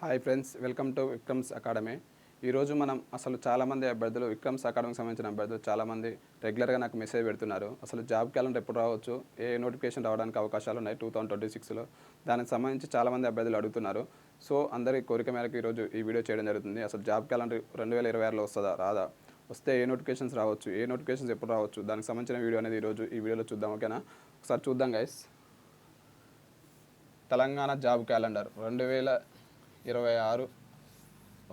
Hi friends, welcome to Vikram's academy. ఈరోజు మనం అసలు చాలామంది అభ్యర్థులు విక్రమ్స్ అకాడమీకి సంబంధించిన అభ్యర్థులు చాలామంది రెగ్యులర్గా నాకు మెసేజ్ పెడుతున్నారు. అసలు జాబ్ క్యాలెండర్ ఎప్పుడు రావచ్చు, ఏ నోటిఫికేషన్ రావడానికి అవకాశాలు ఉన్నాయి 2026లో, దానికి సంబంధించి చాలామంది అభ్యర్థులు అడుగుతున్నారు. సో అందరి కోరిక మేరకు ఈరోజు ఈ వీడియో చేయడం జరుగుతుంది. అసలు జాబ్ క్యాలెండర్ 2026లో వస్తుందా రాదా, వస్తే ఏ నోటిఫికేషన్స్ రావచ్చు, ఏ నోటిఫికేషన్స్ ఎప్పుడు రావచ్చు, దానికి సంబంధించిన వీడియో అనేది ఈరోజు ఈ వీడియోలో చూద్దాం. ఓకేనా, ఒకసారి చూద్దాం గైస్. Telangana job calendar 2026.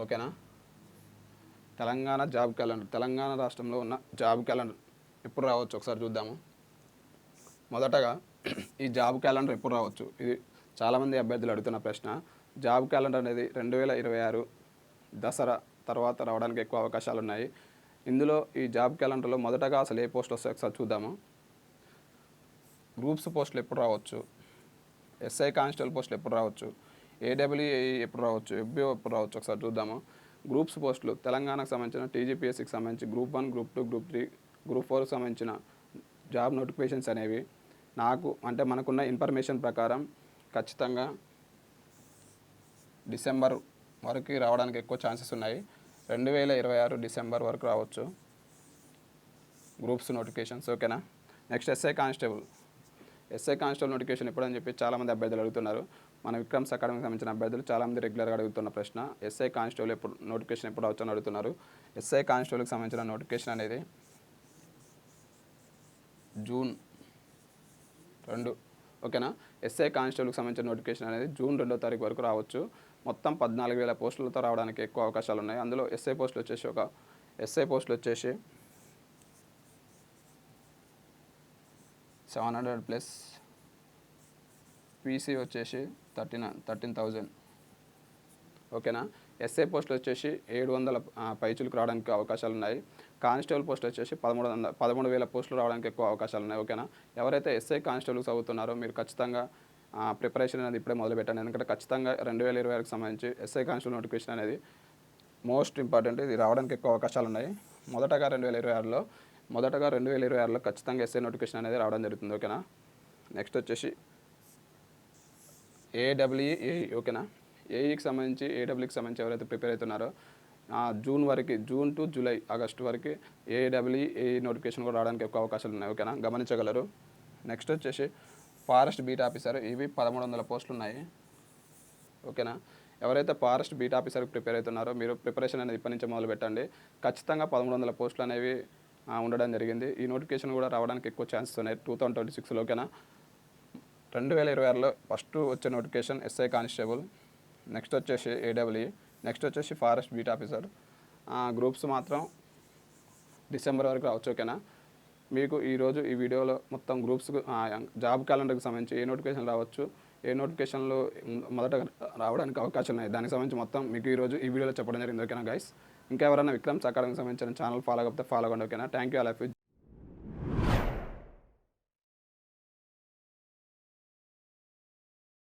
ఓకేనా, తెలంగాణ జాబ్ క్యాలెండర్, తెలంగాణ రాష్ట్రంలో ఉన్న జాబ్ క్యాలెండర్ ఎప్పుడు రావచ్చు ఒకసారి చూద్దాము. మొదటగా ఈ జాబ్ క్యాలెండర్ ఎప్పుడు రావచ్చు, ఇది చాలామంది అభ్యర్థులు అడుగుతున్న ప్రశ్న. జాబ్ క్యాలెండర్ అనేది 2026 దసరా తర్వాత రావడానికి ఎక్కువ అవకాశాలు ఉన్నాయి. ఇందులో ఈ జాబ్ క్యాలెండర్లో మొదటగా అసలు ఏ పోస్టులు వస్తాయో ఒకసారి చూద్దాము. గ్రూప్స్ పోస్టులు ఎప్పుడు రావచ్చు, ఎస్ఐ కానిస్టేబుల్ పోస్టులు ఎప్పుడు రావచ్చు, ఏడబ్ల్యూఏఈ ఎప్పుడు రావచ్చు, ఎఫ్బిఓ ఎప్పుడు రావచ్చు ఒకసారి చూద్దాము. గ్రూప్స్ పోస్టులు తెలంగాణకు సంబంధించిన టీజీపీఎస్సీకి సంబంధించి గ్రూప్ 1, గ్రూప్ 2, గ్రూప్ 3, గ్రూప్ 4కి సంబంధించిన జాబ్ నోటిఫికేషన్స్ అనేవి మనకున్న ఇన్ఫర్మేషన్ ప్రకారం ఖచ్చితంగా డిసెంబర్ వరకు రావడానికి ఎక్కువ ఛాన్సెస్ ఉన్నాయి. 2026 డిసెంబర్ వరకు రావచ్చు గ్రూప్స్ నోటిఫికేషన్స్. ఓకేనా, నెక్స్ట్ ఎస్ఐ కానిస్టేబుల్ నోటిఫికేషన్ ఎప్పుడని చెప్పి చాలామంది అభ్యర్థులు అడుగుతున్నారు. మన విక్రమ్స్ అకాడమీకి సంబంధించిన అభ్యర్థులు చాలామంది రెగ్యులర్గా అడుగుతున్న ప్రశ్న, ఎస్ఐ కానిస్టేబుల్ నోటిఫికేషన్ ఎప్పుడు వచ్చని అడుగుతున్నారు. ఎస్ఐ కానిస్టేబుల్కి సంబంధించిన నోటిఫికేషన్ అనేది జూన్ 2. ఓకేనా, ఎస్ఐ కానిస్టేబుల్కి సంబంధించిన నోటిఫికేషన్ అనేది జూన్ 2వ తారీఖు వరకు రావచ్చు. మొత్తం 14,000 పోస్టులతో రావడానికి ఎక్కువ అవకాశాలు ఉన్నాయి. అందులో ఎస్ఐ పోస్టులు వచ్చేసి 700+, పీసీ వచ్చేసి 13,000. ఓకేనా, ఎస్ఐ పోస్టులు వచ్చేసి 700 పైచులకు రావడానికి అవకాశాలు ఉన్నాయి. కానిస్టేబుల్ పోస్టులు వచ్చేసి 13,000 పోస్టులు రావడానికి ఎక్కువ అవకాశాలు ఉన్నాయి. ఓకేనా, ఎవరైతే ఎస్ఐ కానిస్టేబుల్కి చదువుతున్నారో మీరు ఖచ్చితంగా ప్రిపరేషన్ అనేది ఇప్పుడే మొదలుపెట్టండి. ఎందుకంటే ఖచ్చితంగా 2026కి సంబంధించి ఎస్ఐ కానిస్టేబుల్ నోటిఫికేషన్ అనేది మోస్ట్ ఇంపార్టెంట్, ఇది రావడానికి ఎక్కువ అవకాశాలు ఉన్నాయి. మొదటగా 2026లో ఖచ్చితంగా ఎస్ఐ నోటిఫికేషన్ అనేది రావడం జరుగుతుంది. ఓకేనా, నెక్స్ట్ వచ్చేసి ఏడబ్ల్యూఏఈ. ఓకేనా, ఏఈకి సంబంధించి ఎవరైతే ప్రిపేర్ అవుతున్నారో జూన్ టు జూలై, ఆగస్టు వరకు ఏడబ్ల్యూఏఈ నోటిఫికేషన్ కూడా రావడానికి ఎక్కువ అవకాశాలు ఉన్నాయి. ఓకేనా, గమనించగలరు. నెక్స్ట్ వచ్చేసి ఫారెస్ట్ బీట్ ఆఫీసర్, ఇవి 1,300 పోస్టులు ఉన్నాయి. ఓకేనా, ఎవరైతే ఫారెస్ట్ బీట్ ఆఫీసర్కి ప్రిపేర్ అవుతున్నారో మీరు ప్రిపరేషన్ అనేది ఇప్పటి నుంచి మొదలు పెట్టండి. ఖచ్చితంగా 1,300 పోస్టులు అనేవి ఉండడం జరిగింది. ఈ నోటిఫికేషన్ కూడా రావడానికి ఎక్కువ ఛాన్సెస్ ఉన్నాయి 2026లో. ఓకేనా, 2026లో ఫస్ట్ వచ్చే నోటిఫికేషన్ ఎస్ఐ కానిస్టేబుల్, నెక్స్ట్ వచ్చేసి ఏడబ్ల్యూఈ, నెక్స్ట్ వచ్చేసి ఫారెస్ట్ బీట్ ఆఫీసర్. గ్రూప్స్ మాత్రం డిసెంబర్ వరకు రావచ్చు. ఓకేనా, మీకు ఈరోజు ఈ వీడియోలో మొత్తం గ్రూప్స్ జాబ్ క్యాలెండర్కి సంబంధించి ఏ నోటిఫికేషన్ రావచ్చు, ఏ నోటిఫికేషన్లో మొదట రావడానికి అవకాశాలు ఉన్నాయి, దానికి సంబంధించి మొత్తం మీకు ఈరోజు ఈ వీడియోలో చెప్పడం జరిగింది. ఓకేనా గైస్, ఇంకా ఎవరైనా విక్రమ్స్ అకాడమీకి సంబంధించిన ఛానల్ ఫాలో అవ్వకపోతే ఫాలో అవ్వండి. ఓకేనా, థ్యాంక్ యూ.